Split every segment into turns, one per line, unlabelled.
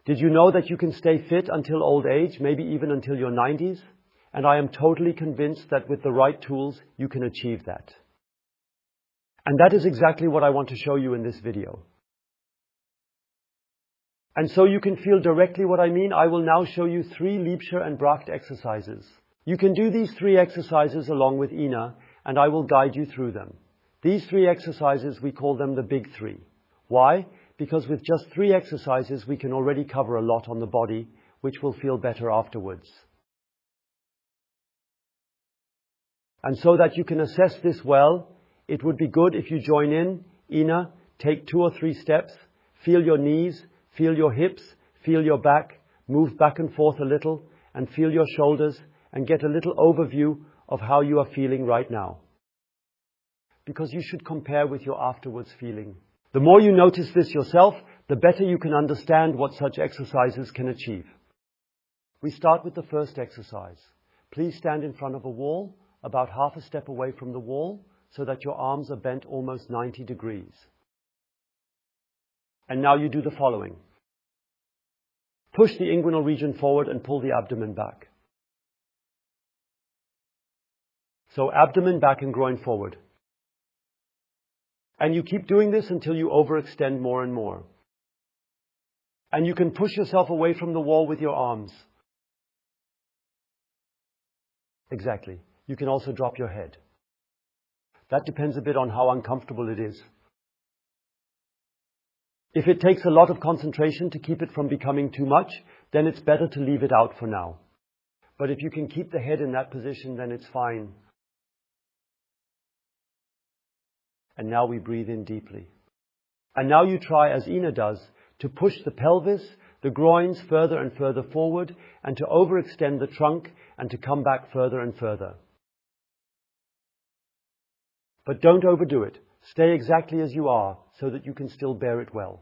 Did you know that you can stay fit until old age, maybe even until your 90s? And I am totally convinced that with the right tools, you can achieve that. And that is exactly what I want to show you in this video. And so you can feel directly what I mean. I will now show you 3 Liebscher-Bracht exercises. You can do these 3 exercises along with Ina, and I will guide you through them. These 3 exercises, we call them the big 3. Why? Because with just 3 exercises, we can already cover a lot on the body, which will feel better afterwards. And so that you can assess this well, it would be good if you join in. Ina, take 2 or 3 steps, feel your knees, feel your hips, feel your back, move back and forth a little, and feel your shoulders, and get a little overview of how you are feeling right now. Because you should compare with your afterwards feeling. The more you notice this yourself, the better you can understand what such exercises can achieve. We start with the first exercise. Please stand in front of a wall, about half a step away from the wall, so that your arms are bent almost 90 degrees. And now you do the following. Push the inguinal region forward and pull the abdomen back. So abdomen back and groin forward. And you keep doing this until you overextend more and more. And you can push yourself away from the wall with your arms. Exactly. You can also drop your head. That depends a bit on how uncomfortable it is. If it takes a lot of concentration to keep it from becoming too much, then it's better to leave it out for now. But if you can keep the head in that position, then it's fine. And now we breathe in deeply. And now you try, as Ina does, to push the pelvis, the groins further and further forward, and to overextend the trunk and to come back further and further. But don't overdo it. Stay exactly as you are so that you can still bear it well.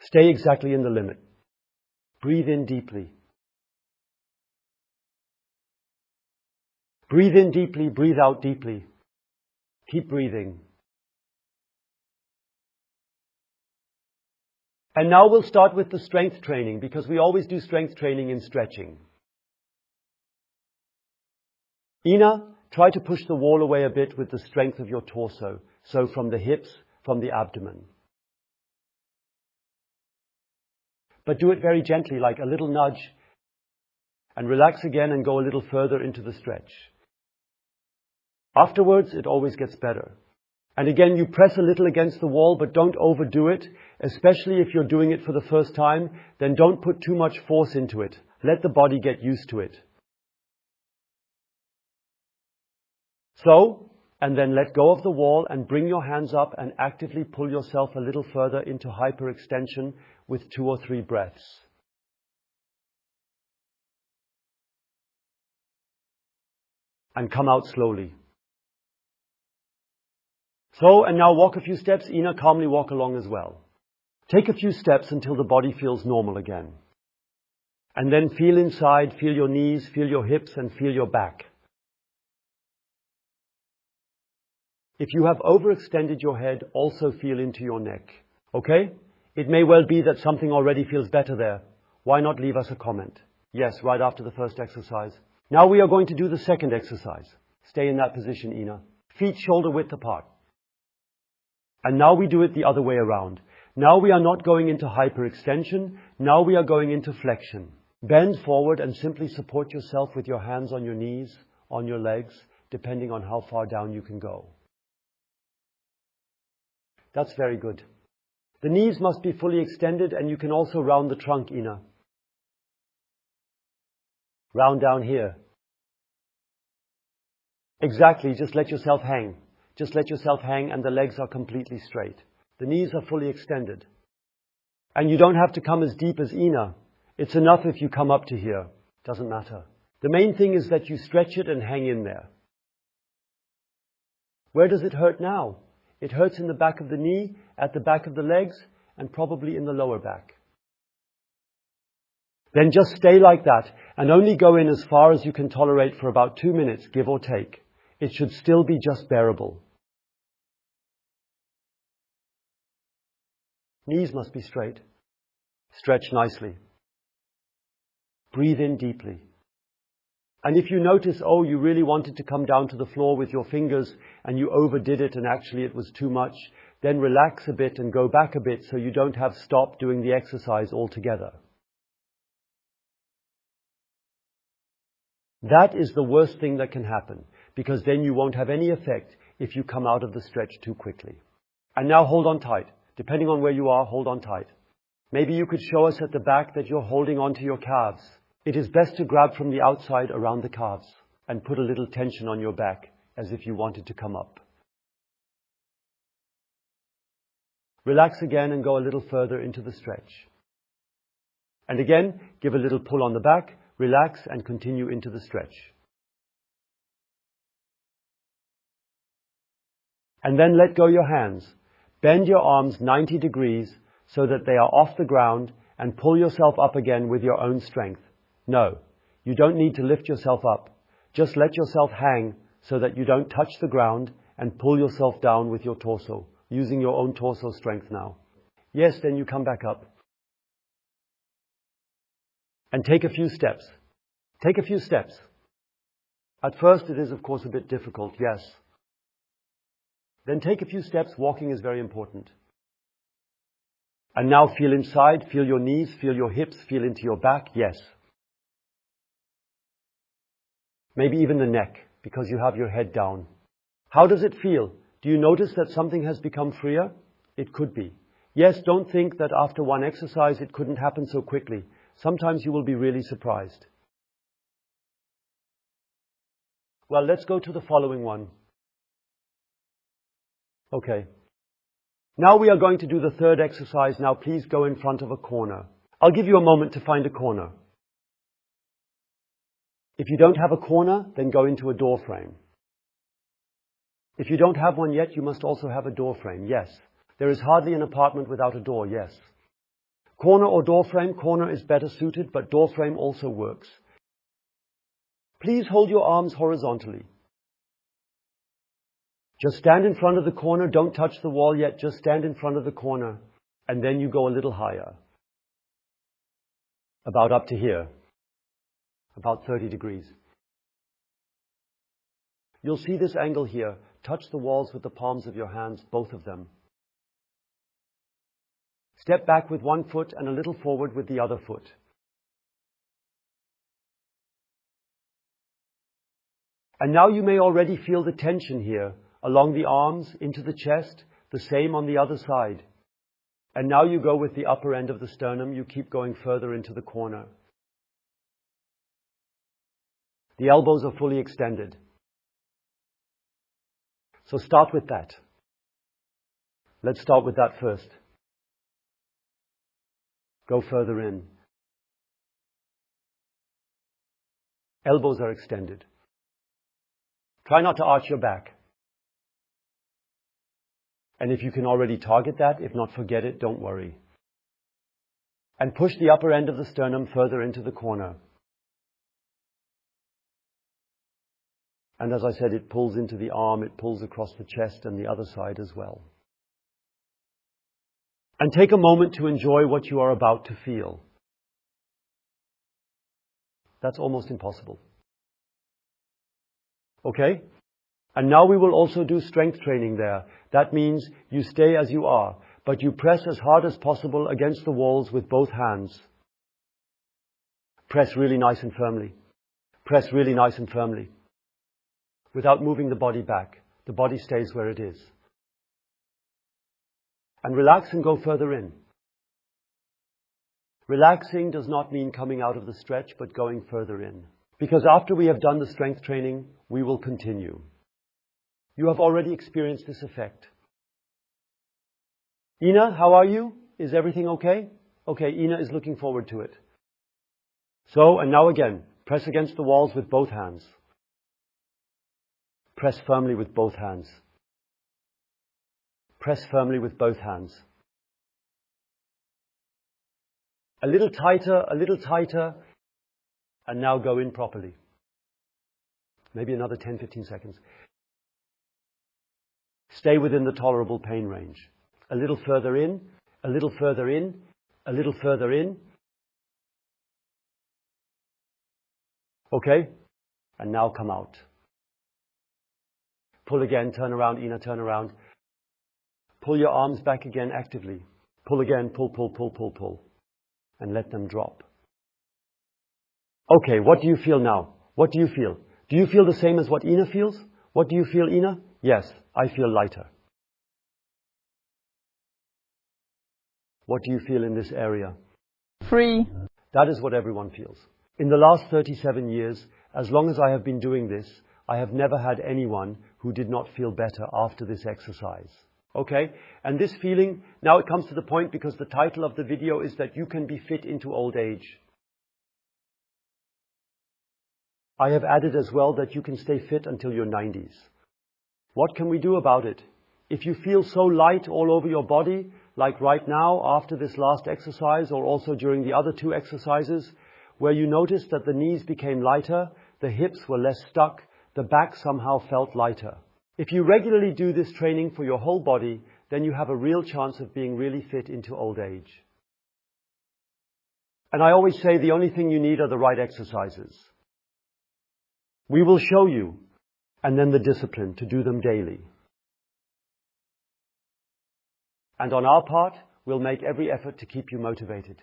Stay exactly in the limit. Breathe in deeply. Breathe in deeply, breathe out deeply. Keep breathing. And now we'll start with the strength training, because we always do strength training in stretching. Ina, try to push the wall away a bit with the strength of your torso. So from the hips, from the abdomen. But do it very gently, like a little nudge. And relax again and go a little further into the stretch. Afterwards, it always gets better. And again, you press a little against the wall, but don't overdo it. Especially if you're doing it for the first time, then don't put too much force into it. Let the body get used to it. So, and then let go of the wall and bring your hands up and actively pull yourself a little further into hyperextension with 2 or 3 breaths. And come out slowly. So, and now walk a few steps. Ina, calmly walk along as well. Take a few steps until the body feels normal again. And then feel inside, feel your knees, feel your hips, and feel your back. If you have overextended your head, also feel into your neck. Okay? It may well be that something already feels better there. Why not leave us a comment? Yes, right after the first exercise. Now we are going to do the second exercise. Stay in that position, Ina. Feet shoulder width apart. And now we do it the other way around. Now we are not going into hyperextension. Now we are going into flexion. Bend forward and simply support yourself with your hands on your knees, on your legs, depending on how far down you can go. That's very good. The knees must be fully extended, and you can also round the trunk, Ina. Round down here. Exactly, just let yourself hang. Just let yourself hang and the legs are completely straight. The knees are fully extended. And you don't have to come as deep as Ina. It's enough if you come up to here. Doesn't matter. The main thing is that you stretch it and hang in there. Where does it hurt now? It hurts in the back of the knee, at the back of the legs, and probably in the lower back. Then just stay like that and only go in as far as you can tolerate for about 2 minutes, give or take. It should still be just bearable. Knees must be straight. Stretch nicely. Breathe in deeply. And if you notice, oh, you really wanted to come down to the floor with your fingers and you overdid it and actually it was too much, then relax a bit and go back a bit so you don't have stop doing the exercise altogether. That is the worst thing that can happen, because then you won't have any effect if you come out of the stretch too quickly. And now hold on tight. Depending on where you are, hold on tight. Maybe you could show us at the back that you're holding onto your calves. It is best to grab from the outside around the calves and put a little tension on your back as if you wanted to come up. Relax again and go a little further into the stretch. And again, give a little pull on the back, relax and continue into the stretch. And then let go your hands. Bend your arms 90 degrees so that they are off the ground and pull yourself up again with your own strength. No, you don't need to lift yourself up. Just let yourself hang so that you don't touch the ground and pull yourself down with your torso, using your own torso strength now. Yes, then you come back up. And take a few steps. Take a few steps. At first it is, of course, a bit difficult, yes. Then take a few steps. Walking is very important. And now feel inside, feel your knees, feel your hips, feel into your back, yes. Maybe even the neck, because you have your head down. How does it feel? Do you notice that something has become freer? It could be. Yes, don't think that after one exercise it couldn't happen so quickly. Sometimes you will be really surprised. Well, let's go to the following one. Okay. Now we are going to do the third exercise. Now please go in front of a corner. I'll give you a moment to find a corner. If you don't have a corner, then go into a door frame. If you don't have one yet, you must also have a door frame, yes. There is hardly an apartment without a door, yes. Corner or door frame, corner is better suited, but door frame also works. Please hold your arms horizontally. Just stand in front of the corner, don't touch the wall yet, just stand in front of the corner, and then you go a little higher. About up to here. About 30 degrees. You'll see this angle here. Touch the walls with the palms of your hands, both of them. Step back with one foot and a little forward with the other foot. And now you may already feel the tension here, along the arms, into the chest, the same on the other side. And now you go with the upper end of the sternum, you keep going further into the corner. The elbows are fully extended. So start with that. Let's start with that first. Go further in. Elbows are extended. Try not to arch your back. And if you can already target that, if not, forget it, don't worry. And push the upper end of the sternum further into the corner. And as I said, it pulls into the arm, it pulls across the chest and the other side as well. And take a moment to enjoy what you are about to feel. That's almost impossible. Okay? And now we will also do strength training there. That means you stay as you are, but you press as hard as possible against the walls with both hands. Press really nice and firmly. Press really nice and firmly. Without moving the body back. The body stays where it is. And relax and go further in. Relaxing does not mean coming out of the stretch, but going further in. Because after we have done the strength training, we will continue. You have already experienced this effect. Ina, how are you? Is everything okay? Okay, Ina is looking forward to it. So, and now again, press against the walls with both hands. Press firmly with both hands. Press firmly with both hands. A little tighter, and now go in properly. Maybe another 10-15 seconds. Stay within the tolerable pain range. A little further in, A little further in. Okay? And now come out. Pull again, turn around, Ina, turn around. Pull your arms back again actively. Pull again, pull, pull, pull, pull, pull. And let them drop. Okay, what do you feel now? What do you feel? Do you feel the same as what Ina feels? What do you feel, Ina? Yes, I feel lighter. What do you feel in this area?
Free.
That is what everyone feels. In the last 37 years, as long as I have been doing this, I have never had anyone who did not feel better after this exercise. Okay? And this feeling, now it comes to the point because the title of the video is that you can be fit into old age. I have added as well that you can stay fit until your 90s. What can we do about it? If you feel so light all over your body, like right now after this last exercise or also during the other two exercises, where you noticed that the knees became lighter, the hips were less stuck, the back somehow felt lighter. If you regularly do this training for your whole body, then you have a real chance of being really fit into old age. And I always say the only thing you need are the right exercises. We will show you, and then the discipline to do them daily. And on our part, we'll make every effort to keep you motivated.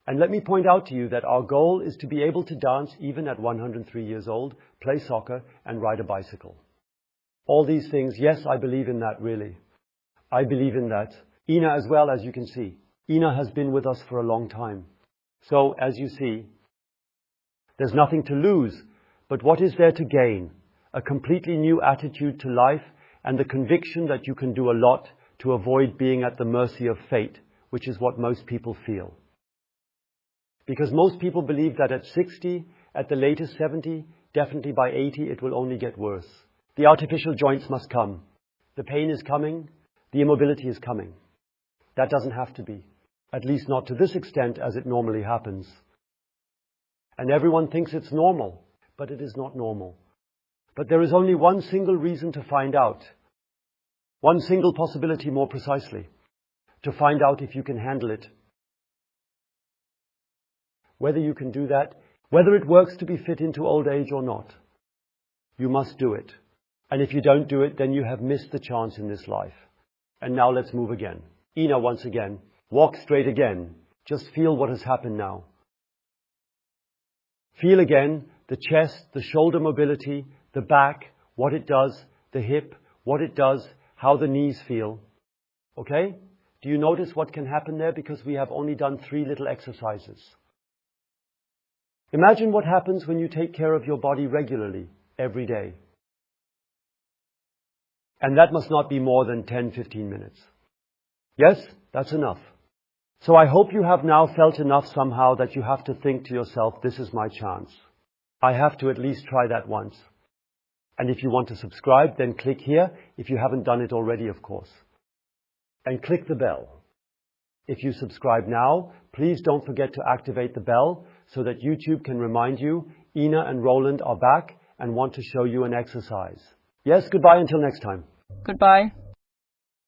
And let me point out to you that our goal is to be able to dance even at 103 years old, play soccer, and ride a bicycle. All these things, yes, I believe in that, really. I believe in that. Ina as well, as you can see. Ina has been with us for a long time. So, as you see, there's nothing to lose, but what is there to gain? A completely new attitude to life and the conviction that you can do a lot to avoid being at the mercy of fate, which is what most people feel. Because most people believe that at 60, at the latest 70, definitely by 80, it will only get worse. The artificial joints must come. The pain is coming. The immobility is coming. That doesn't have to be, at least not to this extent as it normally happens. And everyone thinks it's normal, but it is not normal. But there is only one single reason to find out. One single possibility, more precisely, to find out if you can handle it. Whether you can do that, whether it works to be fit into old age or not, you must do it. And if you don't do it, then you have missed the chance in this life. And now let's move again. Ina, once again. Walk straight again. Just feel what has happened now. Feel again the chest, the shoulder mobility, the back, what it does, the hip, what it does, how the knees feel. Okay? Do you notice what can happen there? Because we have only done 3 little exercises. Imagine what happens when you take care of your body regularly, every day. And that must not be more than 10-15 minutes. Yes, that's enough. So I hope you have now felt enough somehow that you have to think to yourself, this is my chance. I have to at least try that once. And if you want to subscribe, then click here, if you haven't done it already, of course. And click the bell. If you subscribe now, please don't forget to activate the bell so that YouTube can remind you Ina and Roland are back and want to show you an exercise. Yes, goodbye until next time.
Goodbye.